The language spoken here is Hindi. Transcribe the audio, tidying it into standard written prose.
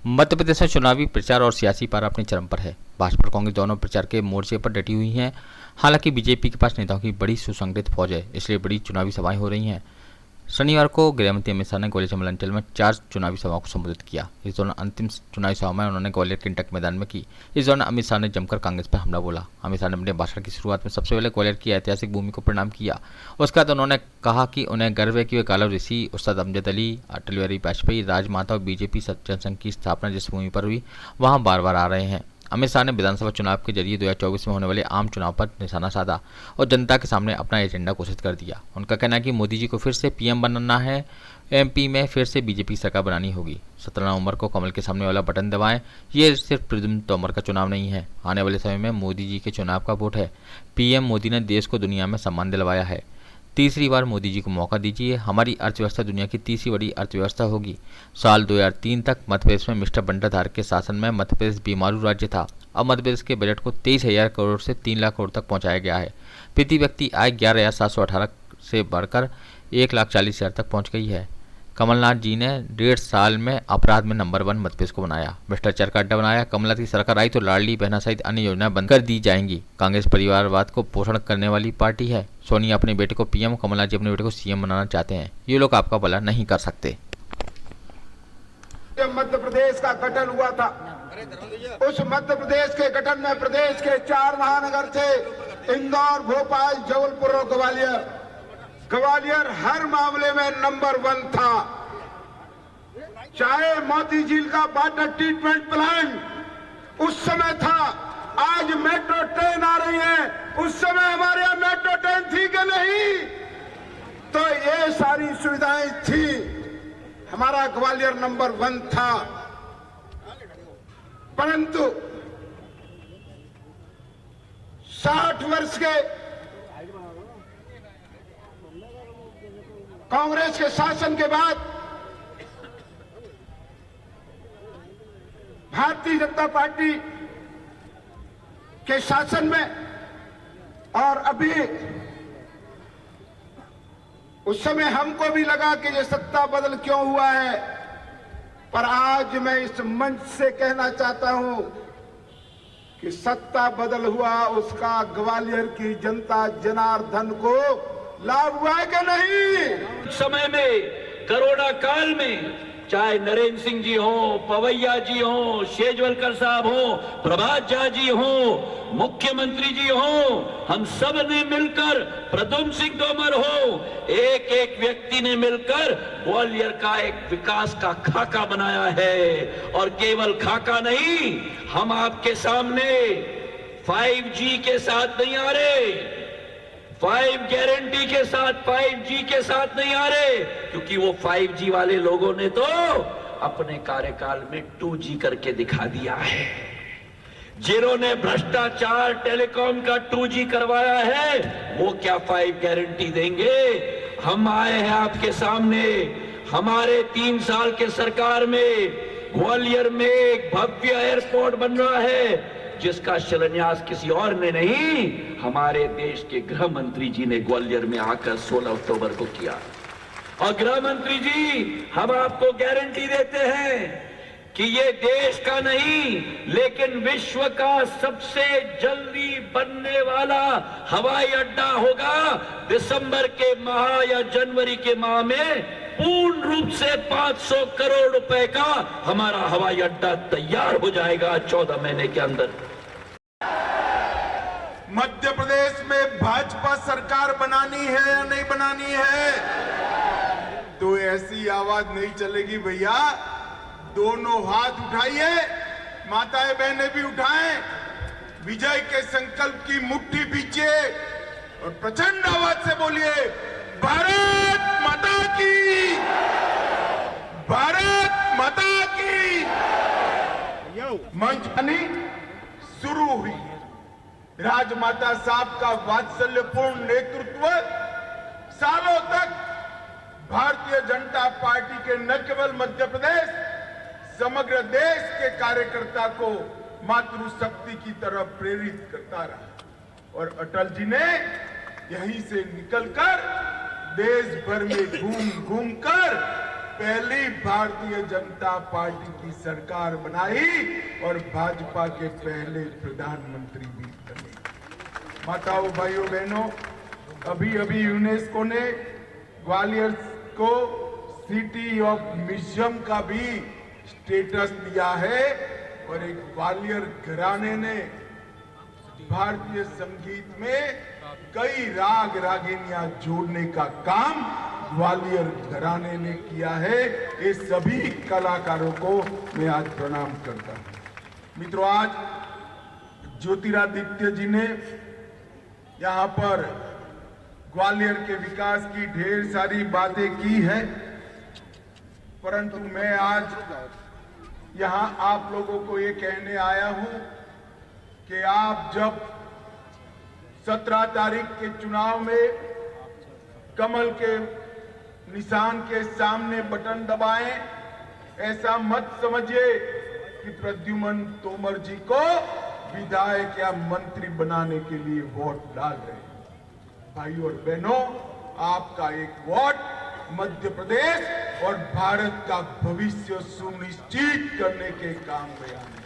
मध्य प्रदेश में चुनावी प्रचार और सियासी पारा अपने चरम पर है। भाजपा और कांग्रेस दोनों प्रचार के मोर्चे पर डटी हुई हैं। हालांकि बीजेपी के पास नेताओं की बड़ी सुसंगठित फौज है, इसलिए बड़ी चुनावी सभाएं हो रही हैं। शनिवार को गृहमंत्री अमित शाह ने ग्वालियर चंबल अंचल में 4 चुनावी सभाओं को संबोधित किया। इस दौरान अंतिम चुनावी सभा में उन्होंने ग्वालियर के इंटक मैदान में की। इस दौरान अमित शाह ने जमकर कांग्रेस पर हमला बोला। अमित शाह ने अपने भाषण की शुरुआत में सबसे पहले ग्वालियर की ऐतिहासिक भूमि को प्रणाम किया। उसके बाद उन्होंने कहा कि उन्हें गर्व है कि वे कालव ऋषि, उस्ताद अमजद अली, अटल बिहारी वाजपेयी, राजमाता और बीजेपी जनसंघ की स्थापना जिस भूमि पर हुई वहां बार बार आ रहे हैं। अमित शाह ने विधानसभा चुनाव के जरिए 2024 में होने वाले आम चुनाव पर निशाना साधा और जनता के सामने अपना एजेंडा घोषित कर दिया। उनका कहना है कि मोदी जी को फिर से पीएम बनना है, एमपी में फिर से बीजेपी सरकार बनानी होगी। 17 नवंबर को कमल के सामने वाला बटन दबाएं। ये सिर्फ प्रद्युम्न तोमर का चुनाव नहीं है, आने वाले समय में मोदी जी के चुनाव का वोट है। पीएम मोदी ने देश को दुनिया में सम्मान दिलवाया है। तीसरी बार मोदी जी को मौका दीजिए। हमारी अर्थव्यवस्था दुनिया की तीसरी बड़ी अर्थव्यवस्था होगी। साल 2003 तक मध्य प्रदेश में मिस्टर बंटाधार के शासन में मध्य प्रदेश बीमारू राज्य था। अब मध्य प्रदेश के बजट को 23,000 करोड़ से 3 लाख करोड़ तक पहुंचाया गया है। प्रति व्यक्ति आय 11,718 से बढ़कर 1,40,000 तक पहुंच गई है। कमलनाथ जी ने 1.5 साल में अपराध में नंबर 1 मध्य प्रदेश को बनाया, भ्रष्टाचार का अड्डा बनाया। कमलनाथ की सरकार आई तो लाडली बहना सहित अन्य योजनाएं बंद कर दी जाएंगी। कांग्रेस परिवारवाद को पोषण करने वाली पार्टी है। सोनिया अपने बेटे को पीएम, कमलनाथ जी अपने बेटे को सीएम बनाना चाहते हैं। ये लोग आपका भला नहीं कर सकते। जब मध्य प्रदेश का गठन हुआ था, उस मध्य प्रदेश के गठन में प्रदेश के 4 महानगर थे, इंदौर, भोपाल, जबलपुर और ग्वालियर। ग्वालियर हर मामले में नंबर 1 था। चाहे मोती झील का वाटर ट्रीटमेंट प्लांट उस समय था, आज मेट्रो ट्रेन आ रही है, उस समय हमारे यहां मेट्रो ट्रेन थी कि नहीं? तो ये सारी सुविधाएं थी। हमारा ग्वालियर नंबर 1 था। परंतु 60 वर्ष के कांग्रेस के शासन के बाद भारतीय जनता पार्टी के शासन में, और अभी उस समय हमको भी लगा कि ये सत्ता बदल क्यों हुआ है, पर आज मैं इस मंच से कहना चाहता हूं कि सत्ता बदल हुआ, उसका ग्वालियर की जनता जनार्दन को लाभ हुआ है कि नहीं? समय में कोरोना काल में चाहे नरेंद्र सिंह जी हो, पवैया जी हो, शेजवलकर साहब हो, प्रभात झा जी हो, मुख्यमंत्री जी हो, हम सब ने मिलकर, प्रद्युम्न सिंह तोमर हो, एक एक व्यक्ति ने मिलकर ग्वालियर का एक विकास का खाका बनाया है। और केवल खाका नहीं, हम आपके सामने 5G के साथ नहीं आ रहे, 5 गारंटी के साथ, 5G के साथ नहीं आ रहे, क्योंकि वो 5G वाले लोगों ने तो अपने कार्यकाल में 2G करके दिखा दिया है। जिन्होंने भ्रष्टाचार टेलीकॉम का 2G करवाया है, वो क्या 5 गारंटी देंगे? हम आए हैं आपके सामने। हमारे 3 साल के सरकार में ग्वालियर में एक भव्य एयरपोर्ट बन रहा है, जिसका शिलान्यास किसी और ने नहीं, हमारे देश के गृह मंत्री जी ने ग्वालियर में आकर 16 अक्टूबर को किया। और गृह मंत्री जी, हम आपको गारंटी देते हैं कि ये देश का नहीं, लेकिन विश्व का सबसे जल्दी बनने वाला हवाई अड्डा होगा। दिसंबर के माह या जनवरी के माह में पूर्ण रूप से 500 करोड़ रुपए का हमारा हवाई अड्डा तैयार हो जाएगा 14 महीने के अंदर। मध्य प्रदेश में भाजपा सरकार बनानी है या नहीं बनानी है? तो ऐसी आवाज नहीं चलेगी भैया। दोनों हाथ उठाइए, माताएं बहनें भी उठाएं, विजय के संकल्प की मुट्ठी पीछे और प्रचंड आवाज से बोलिए, भारत माता की, भारत माता की। मंच बनी, शुरू हुई। राजमाता साहब का वात्सल्यपूर्ण नेतृत्व सालों तक भारतीय जनता पार्टी के न केवल मध्य प्रदेश, समग्र देश के कार्यकर्ता को मातृशक्ति की तरफ प्रेरित करता रहा। और अटल जी ने यहीं से निकलकर देश भर में घूम घूम कर पहली भारतीय जनता पार्टी की सरकार बनाई और भाजपा के पहले प्रधानमंत्री भी बने। माताओं, भाइयों, बहनों, अभी अभी यूनेस्को ने ग्वालियर को सिटी ऑफ म्यूजियम का भी स्टेटस दिया है और एक ग्वालियर घराने ने भारतीय संगीत में कई राग रागिनियां जोड़ने का काम ग्वालियर घराने ने किया है। ये सभी कलाकारों को मैं आज प्रणाम करता हूं। मित्रों, आज ज्योतिरादित्य जी ने यहां पर ग्वालियर के विकास की ढेर सारी बातें की है, परंतु मैं आज यहां आप लोगों को ये कहने आया हूं कि आप जब 17 तारीख के चुनाव में कमल के निशान के सामने बटन दबाएं, ऐसा मत समझिए कि प्रद्युमन तोमर जी को विधायक या मंत्री बनाने के लिए वोट डाल रहे हैं। भाइयों और बहनों, आपका एक वोट मध्य प्रदेश और भारत का भविष्य सुनिश्चित करने के काम में आने